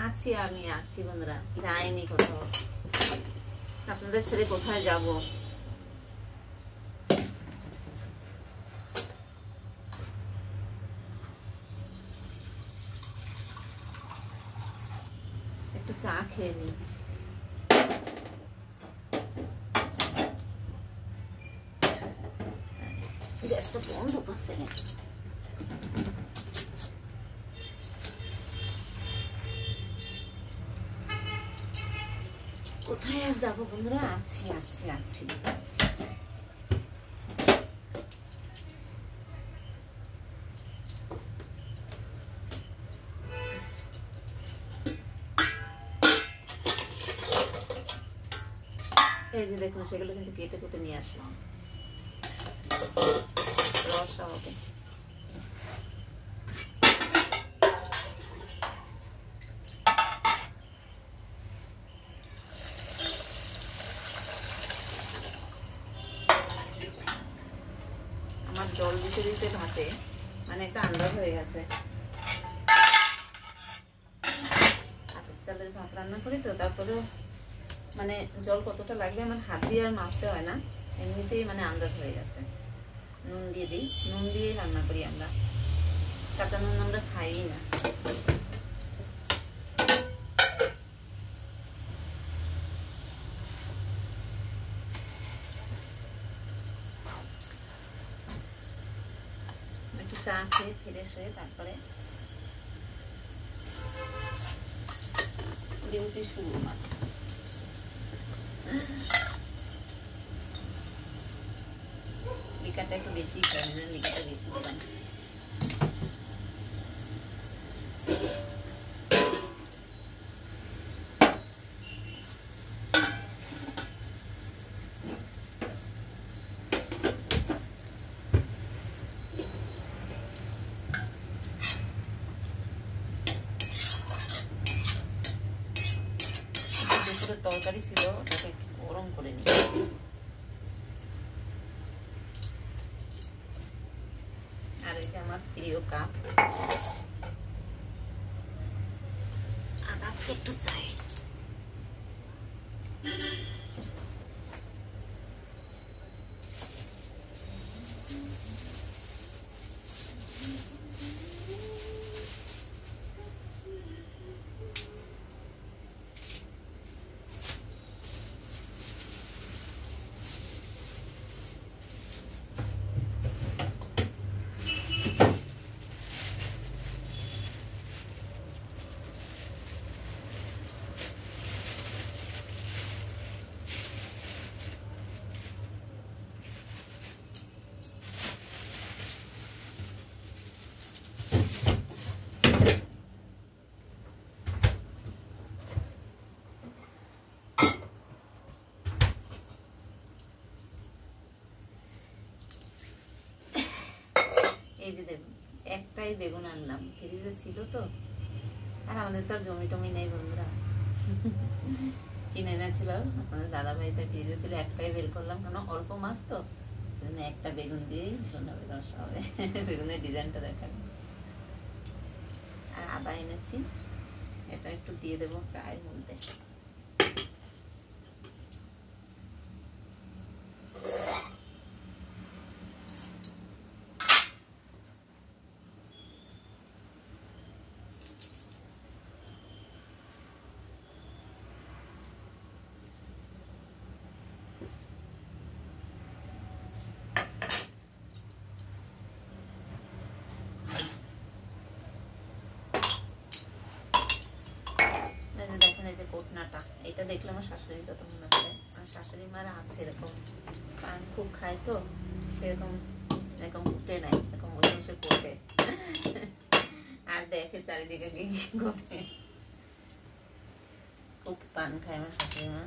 আছি, আমি আছি বন্ধুরা, যাইনি কোথাও। আপনাদের ছেড়ে কোথায় যাব? একটু চা খেয়ে নি। গ্যাসটা বন্ধ করতে নেই। কোথায় আর যাবো বন্ধুরা, আছি আছি আছি। এই যে দেখুন, সেগুলো কিন্তু কেটে কুটে নিয়ে আসলাম রসা হবে। আমার জল দিতে দিতে ভাতে মানে একটা আন্দাজ হয়ে গেছে। আতপ চালের ভাত রান্না করি তো, তারপরে মানে জল কতটা লাগবে আমার হাত দিয়ে আর মাপতে হয় না, এমনিতেই মানে আন্দাজ হয়ে গেছে। নুন দিয়ে দিই, নুন দিয়ে রান্না করি আমরা, কাঁচা নুন আমরা খাই না। একটু চা খেয়ে ফ্রেশ হয়ে তারপরে ডিউটি শুরু। লিকাটা একটু বেশি খাই না, লিকাটা বেশি দিলাম। তরকারি ছিল, ওটাকে একটু গরম করে নিই। আর এই যে আমার প্রিয় কাপ, আদা একটু চাই। এই যে দেখুন, একটাই বেগুন আনলাম, ফ্রিজে ছিল তো। আর আমাদের তো আর জমি টমি নেই বন্ধুরা, কিনে এনেছিল আপনাদের দাদা ভাই, তার ফ্রিজে ছিল, একটাই বের করলাম, কারণ অল্প মাছ তো, একটা বেগুন দিয়েই ঝোল হবে, রসা হবে। বেগুনের ডিজাইনটা দেখান। আর আদা এনেছি, এটা একটু দিয়ে দেবো চায়ের মধ্যে। কোটনাটা এটা দেখলে আমার শাশুড়ি কত মনে পড়ে। আর শাশুড়ি মার আছে এরকম পান খুব খায় তো, সেরকম এরকম কুটে নাই, এরকম বসে বসে কোটে আর দেখে চারিদিকে গিয়ে ঘুরে। খুব পান খায় আমার শাশুড়ি মা।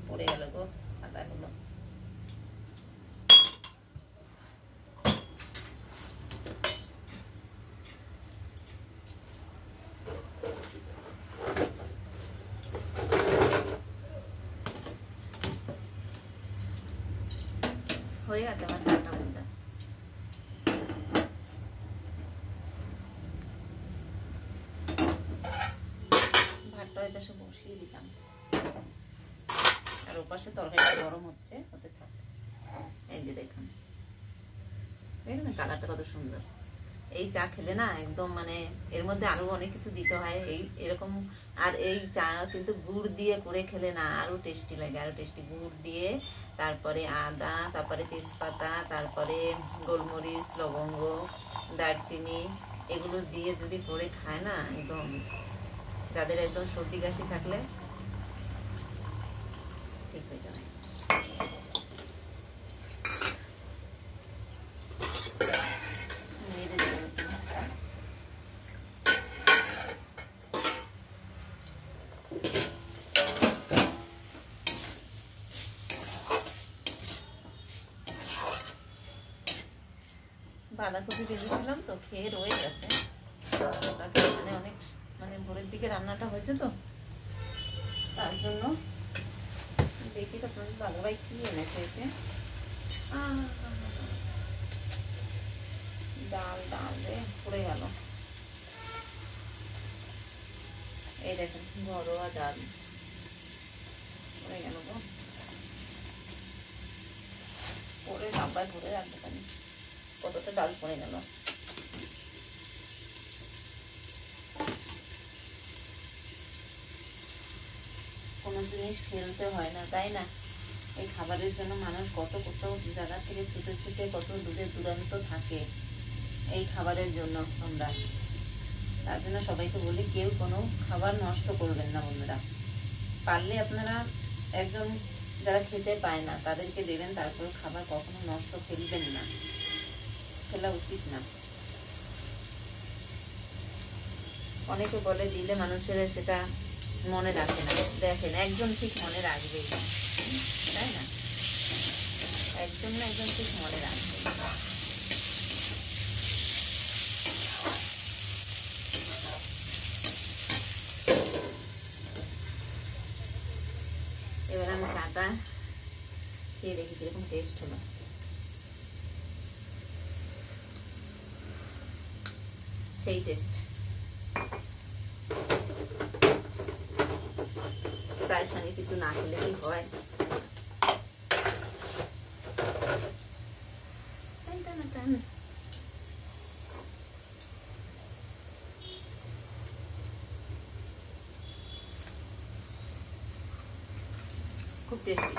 পড়ে গেল গো পাতাগুলো। হয়ে গেছে আমার চাটা মধ্যে। পাশে বসিয়ে দিলাম, আর ওপাশে তরকারিটা গরম হচ্ছে, ওতে থাক। এই যে দেখুন, দেখুন কালারটা কত সুন্দর। এই চা খেলে না একদম মানে এর মধ্যে আরো অনেক কিছু দিতে হয় এই এরকম। আর এই চা কিন্তু গুড় দিয়ে করে খেলে না আরো টেস্টি লাগে, আরো টেস্টি। গুড় দিয়ে, তারপরে আদা, তারপরে তেজপাতা, তারপরে গোলমরিচ, লবঙ্গ, দারচিনি, এগুলো দিয়ে যদি করে খায় না, একদম যাদের একদম সর্দি কাশি থাকলে ঠিক হয়ে যাবে। বাঁধাকপি ভেজেছিলাম তো, খেয়ে রয়ে গেছে। মানে অনেক মানে ভোরের দিকে রান্নাটা হয়েছে তো, তার জন্য দেখি তো আপনার দাদাভাই কি এনেছে। এতে ডাল ডাল রে পড়ে গেল। এই দেখেন ঘরোয়া ডাল পড়ে গেল গো, পরে ডাব্বায় ভরে রাখতে পারি। কতটা ডাল পড়ে গেল। কোনো জিনিস ফেলতে হয় না, তাই না? এই খাবারের জন্য মানুষ কত কত জায়গা থেকে ছুটে ছুটে কত দূরে দূরান্ত থাকে এই খাবারের জন্য। আমরা তার জন্য সবাইকে বলি, কেউ কোনো খাবার নষ্ট করবেন না বন্ধুরা। পারলে আপনারা একজন যারা খেতে পায় না তাদেরকে দেবেন, তারপর খাবার কখনো নষ্ট ফেলবেন না, ফেলা উচিত না। অনেকে বলে দিলে মানুষের সেটা মনে রাখে না। দেখেন একজন ঠিক মনে রাখবেই, তাই না? একজন না একজন ঠিক মনে রাখবে। এবার আমি চাটা খেয়ে দেখি কিরকম টেস্ট হলো। সেই টেস্ট। চায়ের সঙ্গে কিছু না খেলে কি হয়? খুব টেস্টি।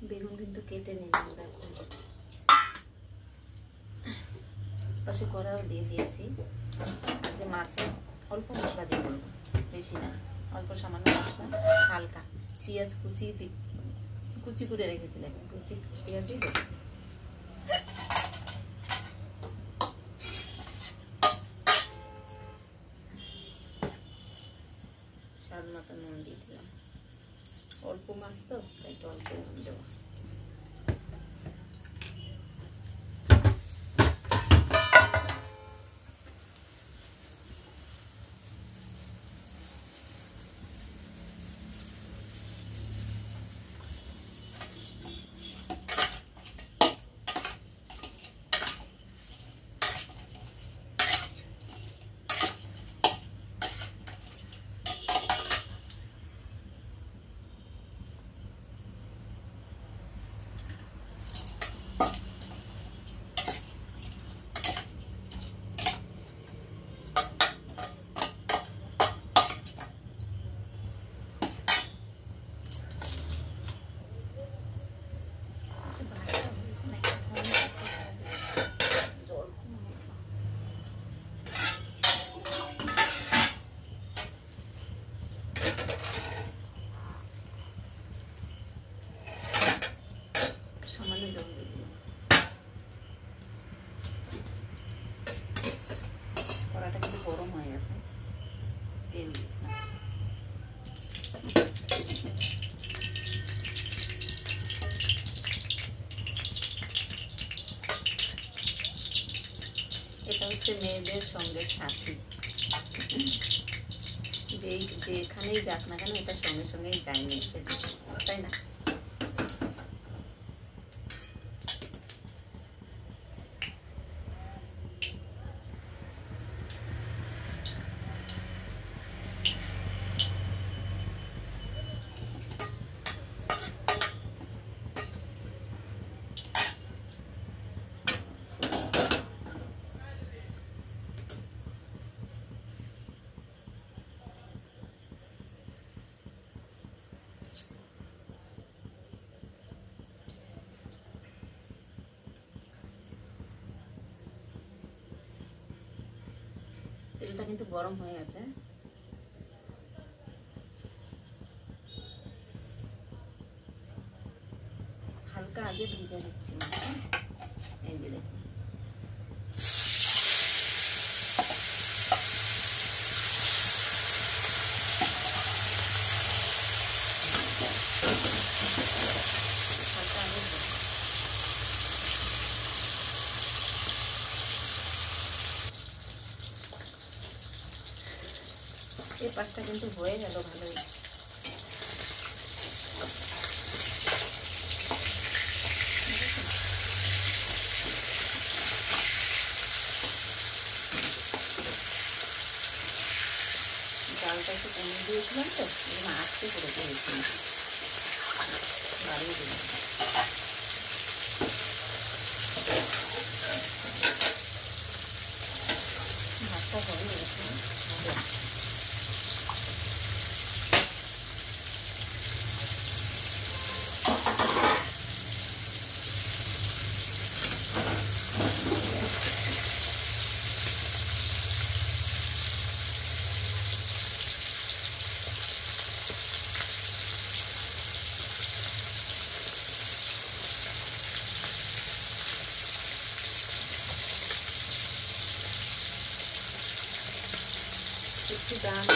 বেগুন কিন্তু কেটে নিলাম, দেখো পাশে কড়াও দিয়ে দিয়েছি। আজকে মাছে অল্প মশলা দিয়ে করবো, বেশি না, অল্প সামান্য মশলা, হালকা পেঁয়াজ কুচি করে রেখেছি। দেখুন কুচি পেঁয়াজই দেবো। স্বাদ মতো নুন দিয়ে দিলাম, অল্প মাছ তো তাই একটু অল্প নুন দেবো। কড়াটা কিন্তু গরম হয়ে গেছে, তেল এটা হচ্ছে মেয়েদের সঙ্গে সাথী, যেখানেই যাক না কেন এটা সঙ্গে সঙ্গেই যায় মেয়ে, তাই না? তেলটা কিন্তু গরম হয়ে গেছে। হালকা আগে ভিজে নিচ্ছি মাছটা। এই যে দেখুন হালকা আগে এই পাশটা কিন্তু হয়ে গেল ভালোই। ডালটা একটু কমিয়ে দিয়েছিলাম তো আটকে করে দিয়েছিলাম, বাড়িয়ে দিলাম। ভাতটা হয়ে গেছে। একটু ডাল